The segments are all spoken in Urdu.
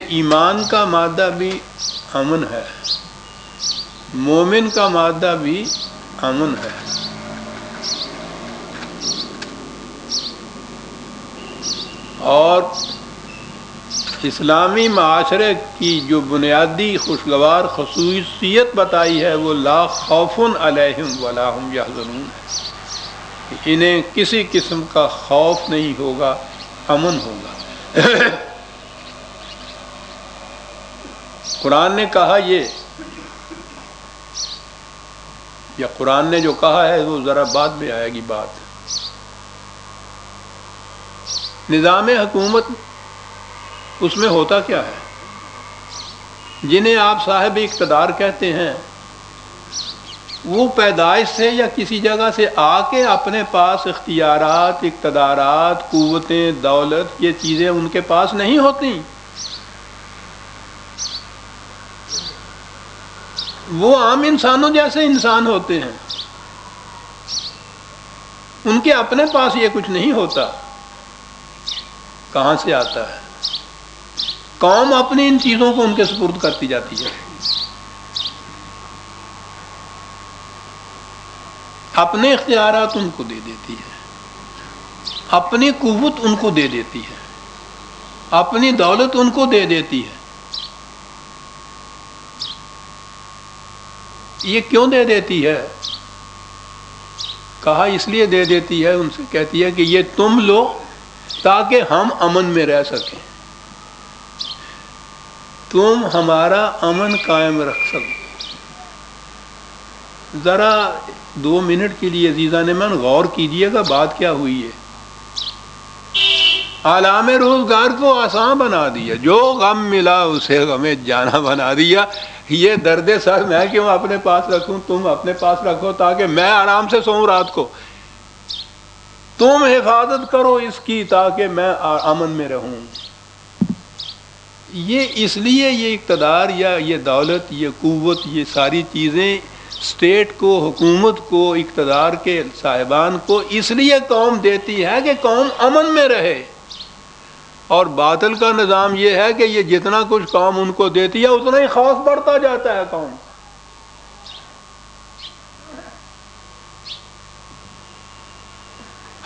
ایمان کا مادہ بھی امن ہے، مومن کا مادہ بھی امن ہے۔ اور اسلامی معاشرے کی جو بنیادی خوشگوار خصوصیت بتائی ہے وہ لا خوف علیہم ولا هم یحزنون ہے، انہیں کسی قسم کا خوف نہیں ہوگا، امن ہوگا۔ قرآن نے کہا یہ، یا قرآن نے جو کہا ہے وہ ذرا بعد میں آئے گی بات۔ نظام حکومت اس میں ہوتا کیا ہے؟ جنہیں آپ صاحب اقتدار کہتے ہیں وہ پیدائش سے یا کسی جگہ سے آ کے اپنے پاس اختیارات، اقتدارات، قوتیں، دولت، یہ چیزیں ان کے پاس نہیں ہوتی۔ وہ عام انسانوں جیسے انسان ہوتے ہیں، ان کے اپنے پاس یہ کچھ نہیں ہوتا۔ کہاں سے آتا ہے؟ قوم اپنی ان چیزوں کو ان کے سپرد کرتی جاتی ہے، اپنے اختیارات ان کو دے دیتی ہے، اپنی قوت ان کو دے دیتی ہے، اپنی دولت ان کو دے دیتی ہے۔ یہ کیوں دے دیتی ہے؟ کہا اس لیے دے دیتی ہے، ان سے کہتی ہے کہ یہ تم لو تاکہ ہم امن میں رہ سکیں، تم ہمارا امن قائم رکھ سکو۔ ذرا 2 منٹ کے لیے عزیزان من غور کیجئے گا بات کیا ہوئی ہے۔ عالم روزگار کو آسان بنا دیا، جو غم ملا اسے غم جانا بنا دیا۔ یہ درد سر میں کیوں اپنے پاس رکھوں، تم اپنے پاس رکھو تاکہ میں آرام سے سوؤں رات کو، تم حفاظت کرو اس کی تاکہ میں امن میں رہوں۔ یہ اس لیے یہ اقتدار یا یہ دولت، یہ قوت، یہ ساری چیزیں اسٹیٹ کو، حکومت کو، اقتدار کے صاحبان کو اس لیے قوم دیتی ہے کہ قوم امن میں رہے۔ اور باطل کا نظام یہ ہے کہ یہ جتنا کچھ قوم ان کو دیتی ہے اتنا ہی خوف بڑھتا جاتا ہے قوم۔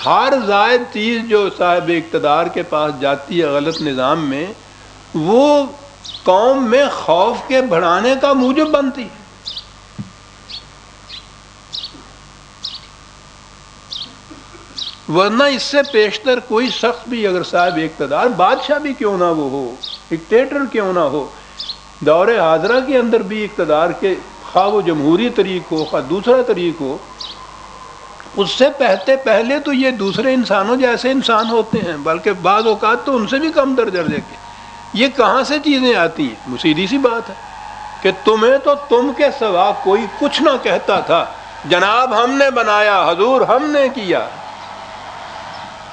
ہر زائد چیز جو صاحب اقتدار کے پاس جاتی ہے غلط نظام میں، وہ قوم میں خوف کے بڑھانے کا موجب بنتی ہے۔ ورنہ اس سے پیشتر کوئی شخص بھی اگر صاحب اقتدار، بادشاہ بھی کیوں نہ وہ ہو، ڈکٹیٹر کیوں نہ ہو، دور حاضرہ کے اندر بھی اقتدار کے خواہ وہ جمہوری طریق ہو خواہ دوسرا طریق ہو، اس سے پہلے تو یہ دوسرے انسانوں جیسے انسان ہوتے ہیں، بلکہ بعض اوقات تو ان سے بھی کم درجے کے۔ یہ کہاں سے چیزیں آتی ہیں؟ سیدھی سی بات ہے کہ تمہیں تو تم کے سوا کوئی کچھ نہ کہتا تھا، جناب ہم نے بنایا، حضور ہم نے کیا۔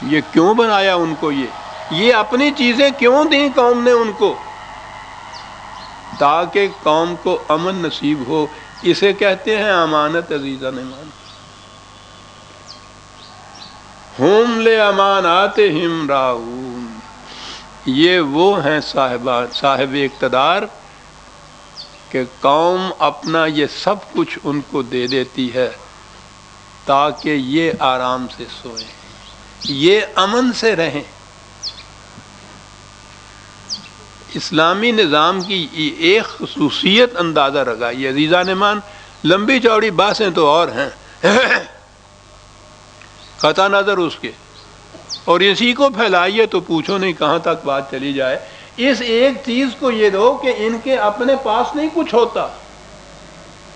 یہ کیوں بنایا ان کو؟ یہ اپنی چیزیں کیوں دیں قوم نے ان کو؟ تاکہ قوم کو امن نصیب ہو۔ اسے کہتے ہیں امانت عزیزان ایمان۔ ہم لاماناتہم راعون، یہ وہ ہیں صاحب اقتدار کہ قوم اپنا یہ سب کچھ ان کو دے دیتی ہے تاکہ یہ آرام سے سوئیں، یہ امن سے رہیں۔ اسلامی نظام کی ایک خصوصیت اندازہ لگائیے عزیزان ایمان، لمبی چوڑی باتیں تو اور ہیں، قطع نظر اس کے، اور اسی کو پھیلائیے تو پوچھو نہیں کہاں تک بات چلی جائے۔ اس ایک چیز کو یہ دو کہ ان کے اپنے پاس نہیں کچھ ہوتا،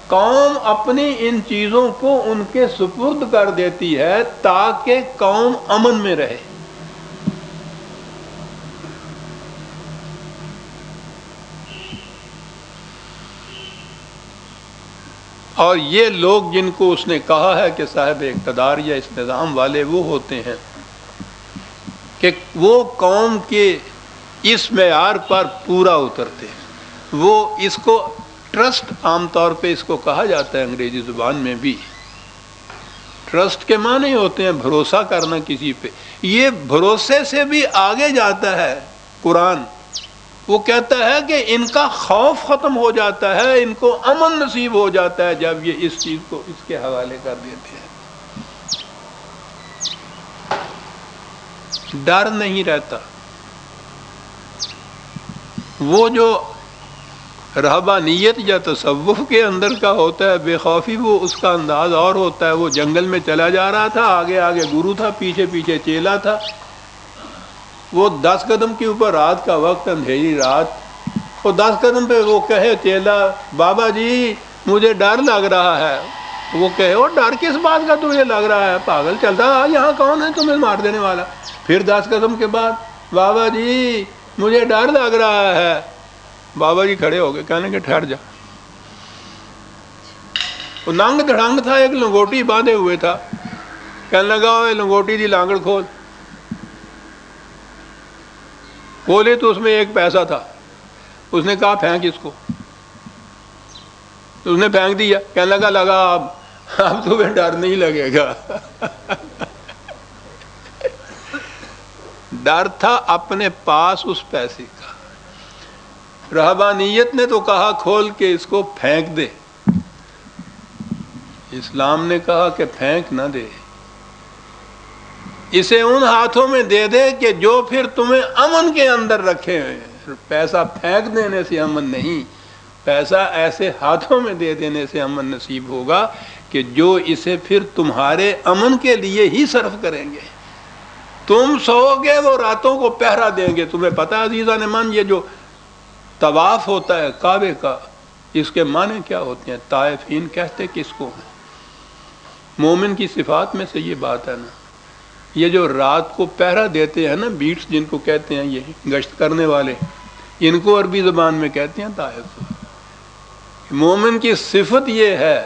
قوم اپنی ان چیزوں کو ان کے سپرد کر دیتی ہے تاکہ قوم امن میں رہے۔ اور یہ لوگ جن کو اس نے کہا ہے کہ صاحب اقتدار یا اس نظام والے، وہ ہوتے ہیں کہ وہ قوم کے اس معیار پر پورا اترتے ہیں۔ وہ اس کو ٹرسٹ، عام طور پہ اس کو کہا جاتا ہے انگریزی زبان میں بھی، ٹرسٹ کے معنی ہوتے ہیں بھروسہ کرنا کسی پہ۔ یہ بھروسے سے بھی آگے جاتا ہے قرآن، وہ کہتا ہے کہ ان کا خوف ختم ہو جاتا ہے، ان کو امن نصیب ہو جاتا ہے جب یہ اس چیز کو اس کے حوالے کر دیتے ہیں۔ ڈر نہیں رہتا۔ وہ جو رہبانیت یا تصوف کے اندر کا ہوتا ہے بے خوفی، وہ اس کا انداز اور ہوتا ہے۔ وہ جنگل میں چلا جا رہا تھا، آگے آگے گرو تھا، پیچھے پیچھے چیلا تھا۔ وہ 10 قدم کے اوپر رات کا وقت، اندھیری رات، وہ 10 قدم پہ وہ کہے چیلا بابا جی مجھے ڈر لگ رہا ہے۔ وہ کہے وہ ڈر کس بات کا تمہیں لگ رہا ہے، پاگل چلتا یہاں کون ہے تمہیں مار دینے والا۔ پھر 10 قدم کے بعد بابا جی مجھے ڈر لگ رہا ہے۔ بابا جی کھڑے ہو گئے، کہنے کہ ٹھہر جا۔ وہ ننگ دھڑنگ تھا، ایک لنگوٹی باندھے ہوئے تھا، کہنے لگا وہ لنگوٹی دی لانگڑ کھول۔ کھولے تو اس میں 1 پیسہ تھا۔ اس نے کہا پھینک اس کو۔ اس نے پھینک دیا، کہنے لگا اب تمہیں ڈر نہیں لگے گا۔ ڈر تھا اپنے پاس اس پیسے کا۔ رہبانیت نے تو کہا کھول کے اس کو پھینک دے، اسلام نے کہا کہ پھینک نہ دے، اسے ان ہاتھوں میں دے دے کہ جو پھر تمہیں امن کے اندر رکھے ہوئے ہیں۔ پیسہ پھینک دینے سے امن نہیں، پیسہ ایسے ہاتھوں میں دے دینے سے امن نصیب ہوگا کہ جو اسے پھر تمہارے امن کے لیے ہی صرف کریں گے۔ تم سو گے وہ راتوں کو پہرا دیں گے۔ تمہیں پتہ عزیزان من، یہ جو طواف ہوتا ہے کعبے کا، اس کے معنی کیا ہوتے ہیں؟ طائفین کہتے کس کو ہیں؟ مومن کی صفات میں سے یہ بات ہے نا، یہ جو رات کو پہرا دیتے ہیں نا، بیٹس جن کو کہتے ہیں، یہ گشت کرنے والے، ان کو عربی زبان میں کہتے ہیں طائف۔ مومن کی صفت یہ ہے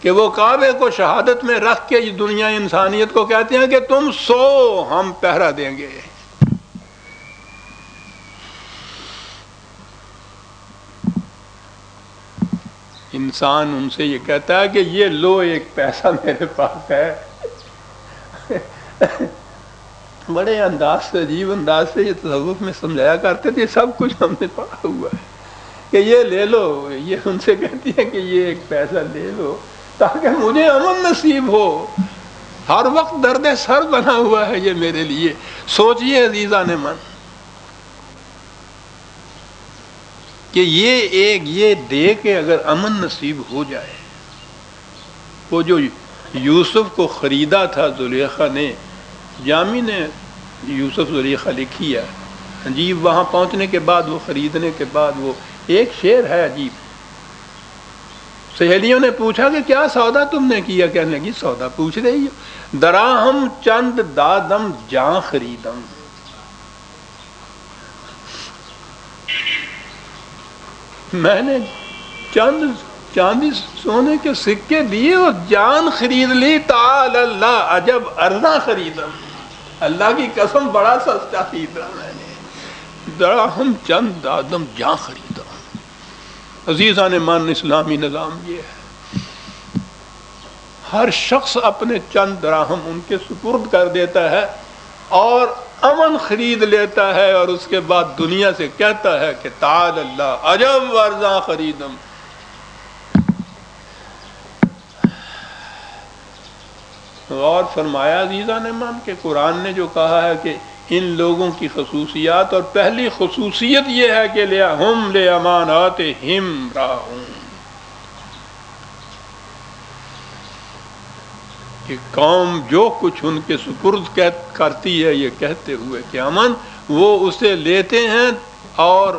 کہ وہ کعبے کو شہادت میں رکھ کے دنیا انسانیت کو کہتے ہیں کہ تم سو، ہم پہرا دیں گے۔ انسان ان سے یہ کہتا ہے کہ یہ لو 1 پیسہ میرے پاس ہے۔ بڑے انداز سے، عجیب انداز سے یہ تصوف میں سمجھایا کرتے تھے۔ سب کچھ ہم نے پڑھا ہوا ہے کہ یہ لے لو۔ یہ ان سے کہتی ہے کہ یہ 1 پیسہ لے لو تاکہ مجھے امن نصیب ہو۔ ہر وقت درد سر بنا ہوا ہے یہ میرے لیے۔ سوچئے عزیزان من کہ یہ دے کے اگر امن نصیب ہو جائے۔ وہ جو یوسف کو خریدا تھا زلیخا نے، جامی نے یوسف زلیخا لکھی ہے عجیب، وہاں پہنچنے کے بعد، وہ خریدنے کے بعد، وہ ایک شعر ہے عجیب۔ سہیلیوں نے پوچھا کہ کیا سودا تم نے کیا؟ کہنے لگی سودا پوچھ رہی ہو، دراہم چند دادم جاں خریدم۔ میں نے چند چاندی سونے کے سکے دیے اور جان خرید لی، تعال اللہ عجب ارزاں خریدم۔ اللہ کی قسم بڑا سستا خریدا میں نے، دراہم چند دادم جاں خریدم۔ عزیزان من، اسلامی نظام یہ ہے، ہر شخص اپنے چند دراہم ان کے سپرد کر دیتا ہے اور امن خرید لیتا ہے، اور اس کے بعد دنیا سے کہتا ہے کہ تعال اللہ عجب ارزاں خریدم۔ غور فرمایا عزیزان من کہ قرآن نے جو کہا ہے کہ ان لوگوں کی خصوصیات، اور پہلی خصوصیت یہ ہے کہ ہم لاماناتہم راعون، کہ قوم جو کچھ ان کے سپرد کرتی ہے یہ کہتے ہوئے کہ امن، وہ اسے لیتے ہیں اور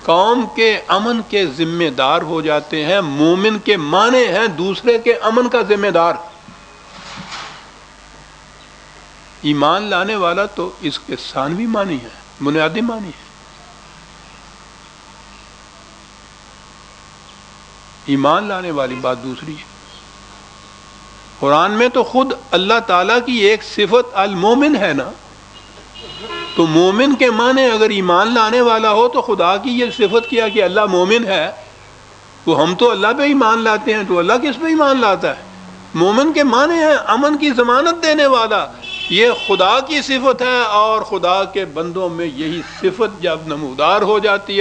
قوم کے امن کے ذمہ دار ہو جاتے ہیں۔ مومن کے معنی ہیں دوسرے کے امن کا ذمہ دار۔ ایمان لانے والا تو اس کے ثانوی معنی ہے، بنیادی معنی ہے۔ ایمان لانے والی بات دوسری ہے۔ قرآن میں تو خود اللہ تعالیٰ کی ایک صفت المومن ہے نا، تو مومن کے معنی اگر ایمان لانے والا ہو تو خدا کی یہ صفت کیا کہ اللہ مومن ہے، وہ ہم تو اللہ پہ ایمان لاتے ہیں، تو اللہ کس پہ ایمان لاتا ہے؟ مومن کے معنی ہے امن کی ضمانت دینے والا، یہ خدا کی صفت ہے، اور خدا کے بندوں میں یہی صفت جب نمودار ہو جاتی ہے